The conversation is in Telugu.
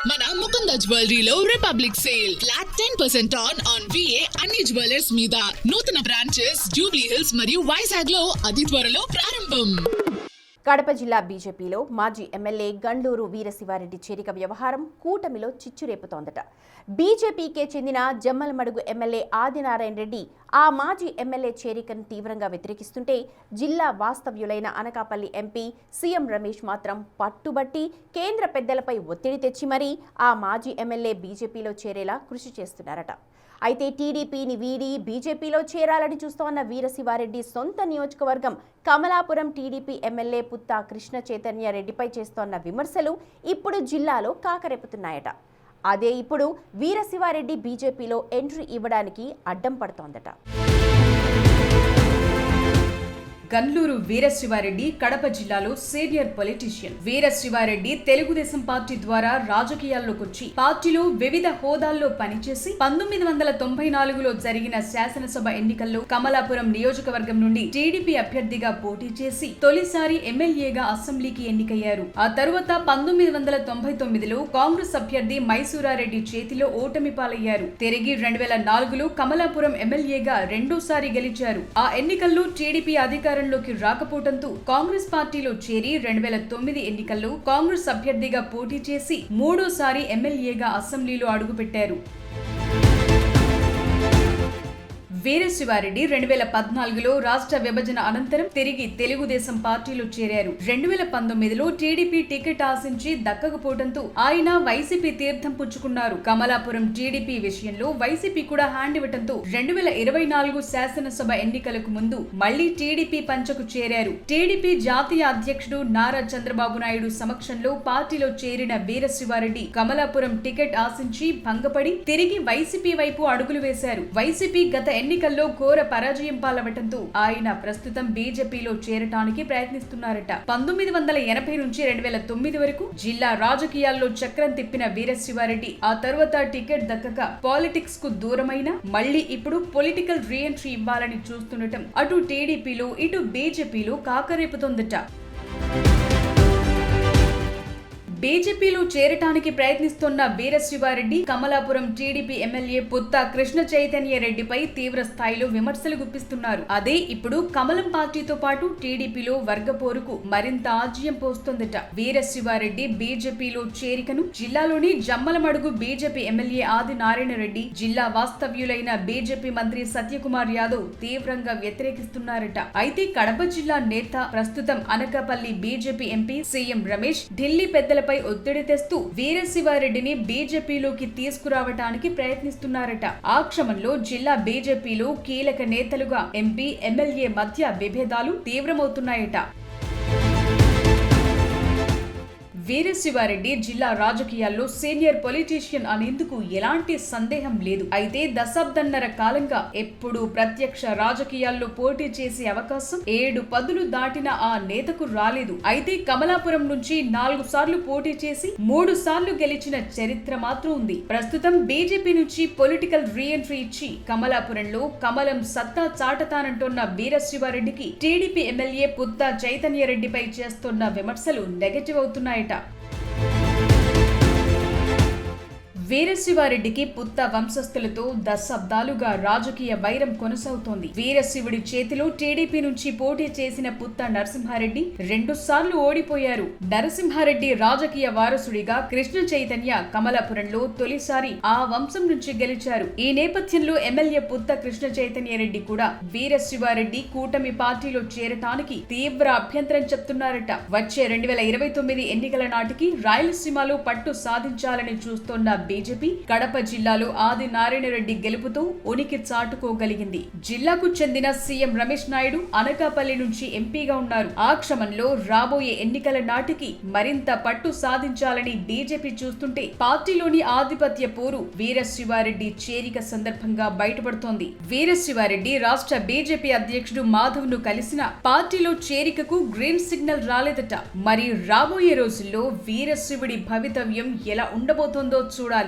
మన ముకుంద జ్యువెలరీలో republic sale flat 10% on VA అన్ని జ్యువెలర్స్ మీద. నూతన బ్రాంచెస్ జూబ్లీ హిల్స్ మరియు వైజాగ్ లో అతి త్వరలో ప్రారంభం. కడప జిల్లా బీజేపీలో మాజీ ఎమ్మెల్యే గండ్లూరు వీరశివారెడ్డి చేరిక వ్యవహారం కూటమిలో చిచ్చురేపుతోందట. బీజేపీకే చెందిన జమ్మలమడుగు ఎమ్మెల్యే ఆదినారాయణ రెడ్డి ఆ మాజీ ఎమ్మెల్యే చేరికను తీవ్రంగా వ్యతిరేకిస్తుంటే, జిల్లా వాస్తవ్యులైన అనకాపల్లి ఎంపీ సీఎం రమేష్ మాత్రం పట్టుబట్టి కేంద్ర పెద్దలపై ఒత్తిడి తెచ్చి మరీ ఆ మాజీ ఎమ్మెల్యే బీజేపీలో చేరేలా కృషి చేస్తున్నారట. అయితే టీడీపీని వీడి బీజేపీలో చేరాలని చూస్తోన్న వీరశివారెడ్డి సొంత నియోజకవర్గం కమలాపురం టీడీపీ ఎమ్మెల్యే పుత్తా కృష్ణ చైతన్య రెడ్డిపై చేస్తోన్న విమర్శలు ఇప్పుడు జిల్లాలో కాకరేపుతున్నాయట. అదే ఇప్పుడు వీరశివారెడ్డి బీజేపీలో ఎంట్రీ ఇవ్వడానికి అడ్డం పడుతోందట. గండ్లూరు వీరశివారెడ్డి కడప జిల్లాలో senior politician. Veera Siva Reddy Telugu Desam party ద్వారా రాజకీయాల్లోకి వచ్చి పార్టీలో వివిధ హోదాల్లో పనిచేసి 1994లో జరిగిన శాసనసభ ఎన్నికల్లో కమలాపురం నియోజకవర్గం నుండి టీడీపీ అభ్యర్థిగా పోటీ చేసి తొలిసారి ఎమ్మెల్యేగా అసెంబ్లీకి ఎన్నికయ్యారు. ఆ తరువాత 1999లో కాంగ్రెస్ అభ్యర్థి మైసూరారెడ్డి చేతిలో ఓటమి పాలయ్యారు. తిరిగి 2004లో కమలాపురం ఎమ్మెల్యేగా రెండోసారి గెలిచారు. ఆ ఎన్నికల్లో టీడీపీ అధికారం రాకపోవడంతో కాంగ్రెస్ పార్టీలో చేరి 2009 ఎన్నికల్లో కాంగ్రెస్ అభ్యర్థిగా పోటీ చేసి మూడోసారి ఎమ్మెల్యేగా అసెంబ్లీలో అడుగుపెట్టారు. వీరశివారెడ్డి 2014లో రాష్ట్ర విభజన అనంతరం తిరిగి తెలుగుదేశం పార్టీలో చేరారు. 2019లో టీడీపీ టికెట్ ఆశించి దక్కకపోవడంతో ఆయన వైసీపీ తీర్థం పుచ్చుకున్నారు. కమలాపురం టీడీపీ విషయంలో వైసీపీ కూడా హ్యాండ్ ఇవ్వడంతో 2024 శాసనసభ ఎన్నికలకు ముందు మళ్లీ టీడీపీ పంచకు చేరారు. టీడీపీ జాతీయ అధ్యక్షుడు నారా చంద్రబాబు నాయుడు సమక్షంలో పార్టీలో చేరిన వీరశివారెడ్డి కమలాపురం టికెట్ ఆశించి భంగపడి తిరిగి వైసీపీ వైపు అడుగులు వేశారు. వైసీపీ గత ఎన్నికల్లో ఘోర పరాజయం పాలవటంతో ఆయన ప్రస్తుతం బీజేపీలో చేరటానికి ప్రయత్నిస్తున్నారట. 1980 నుంచి 2009 వరకు జిల్లా రాజకీయాల్లో చక్రం తిప్పిన వీరశివారెడ్డి ఆ తర్వాత టికెట్ దక్కక పాలిటిక్స్ కు దూరమైన మళ్లీ ఇప్పుడు పొలిటికల్ రీఎంట్రీ ఇవ్వాలని చూస్తుండటం అటు టీడీపీలో ఇటు బీజేపీలో కాకరేపుతోందట. బీజేపీలో చేరటానికి ప్రయత్నిస్తున్న వీరశివారెడ్డి కమలాపురం టీడీపీ ఎమ్మెల్యే పుత్తా కృష్ణ చైతన్య రెడ్డిపై తీవ్ర స్థాయిలో విమర్శలు గుప్పిస్తున్నారు. అదే ఇప్పుడు కమలం పార్టీతో పాటు టీడీపీలో వర్గపోరుకు మరింత ఆజ్యం పోస్తోందట. వీరశివారెడ్డి బీజేపీలో చేరికను జిల్లాలోని జమ్మలమడుగు బీజేపీ ఎమ్మెల్యే ఆదినారాయణ రెడ్డి, జిల్లా వాస్తవ్యులైన బీజేపీ మంత్రి సత్యకుమార్ యాదవ్ తీవ్రంగా వ్యతిరేకిస్తున్నారట. అయితే కడప జిల్లా నేత ప్రస్తుతం Anakapalli BJP MP CM Ramesh Delhi పెద్దలపై ఒత్తిడి తెస్తూ వీరశివారెడ్డిని బీజేపీలోకి తీసుకురావటానికి ప్రయత్నిస్తున్నారట. ఆ క్రమంలో జిల్లా బీజేపీలో కీలక నేతలుగా ఎంపీ, ఎమ్మెల్యే మధ్య విభేదాలు తీవ్రమవుతున్నాయట. వీరశివారెడ్డి జిల్లా రాజకీయాల్లో సీనియర్ పొలిటీషియన్ అనేందుకు ఎలాంటి సందేహం లేదు. అయితే దశాబ్దన్నర కాలంగా ఎప్పుడూ ప్రత్యక్ష రాజకీయాల్లో పోటీ చేసే అవకాశం 7 పదులు దాటిన ఆ నేతకు రాలేదు. అయితే కమలాపురం నుంచి 4 సార్లు పోటీ చేసి 3 సార్లు గెలిచిన చరిత్ర మాత్రం ఉంది. ప్రస్తుతం బీజేపీ నుంచి పొలిటికల్ రీఎంట్రీ ఇచ్చి కమలాపురంలో కమలం సత్తా చాటతానంటున్న వీరశివారెడ్డికి టీడీపీ ఎమ్మెల్యే పుత్తా చైతన్య రెడ్డిపై చేస్తున్న విమర్శలు నెగటివ్ అవుతున్నాయట. వీరశివారెడ్డికి పుత్త వంశస్థులతో దశాబ్దాలుగా రాజకీయ వైరం కొనసాగుతోంది. వీరశివుడి చేతిలో టీడీపీ నుంచి పోటీ చేసిన పుత్త నరసింహారెడ్డి 2 సార్లు ఓడిపోయారు. నరసింహారెడ్డి రాజకీయ వారసుడిగా కృష్ణ చైతన్య కమలాపురంలో తొలిసారి ఆ వంశం నుంచి గెలిచారు. ఈ నేపథ్యంలో ఎమ్మెల్యే పుత్త కృష్ణ చైతన్య రెడ్డి కూడా వీరశివారెడ్డి కూటమి పార్టీలో చేరటానికి తీవ్ర అభ్యంతరం చెప్తున్నారట. వచ్చే 2029 ఎన్నికల నాటికి రాయలసీమలో పట్టు సాధించాలని చూస్తోన్న బీజేపీ కడప జిల్లాలో ఆదినారాయణ రెడ్డి గెలుపుతో ఉనికి చాటుకోగలిగింది. జిల్లాకు చెందిన సీఎం రమేష్ నాయుడు అనకాపల్లి నుంచి ఎంపీగా ఉన్నారు. ఆ క్రమంలో రాబోయే ఎన్నికల నాటికి మరింత పట్టు సాధించాలని బీజేపీ చూస్తుంటే పార్టీలోని ఆధిపత్య పోరు వీరశివారెడ్డి చేరిక సందర్భంగా బయటపడుతోంది. వీరశివారెడ్డి రాష్ట్ర బీజేపీ అధ్యక్షుడు మాధవ్ ను కలిసిన పార్టీలో చేరికకు గ్రీన్ సిగ్నల్ రాలేదట. మరి రాబోయే రోజుల్లో వీరశివుడి భవితవ్యం ఎలా ఉండబోతోందో చూడాలి.